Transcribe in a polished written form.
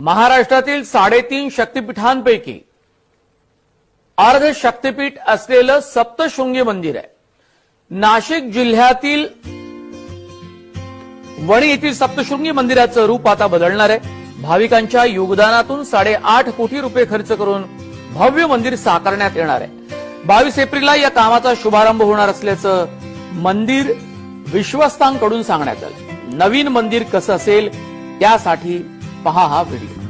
महाराष्ट्रातील 3.5 शक्तिपीठांपैकी अर्ध शक्तिपीठ असलेलं सप्तशृंगी मंदिर आहे. नाशिक जिल्ह्यातील वणी येथील सप्तशृंगी मंदिराचं रूप आता बदलणार आहे. भाविकांच्या योगदानातून 8.5 कोटी रुपये खर्च करून भव्य मंदिर साकारण्यात येणार आहे. 22 एप्रिलला या कामाचा शुभारंभ होणार असल्याचं मंदिर विश्वस्तांकडून सांगण्यात आलं. नवीन मंदिर कसं असेल त्यासाठी पहा हा व्हिडिओ.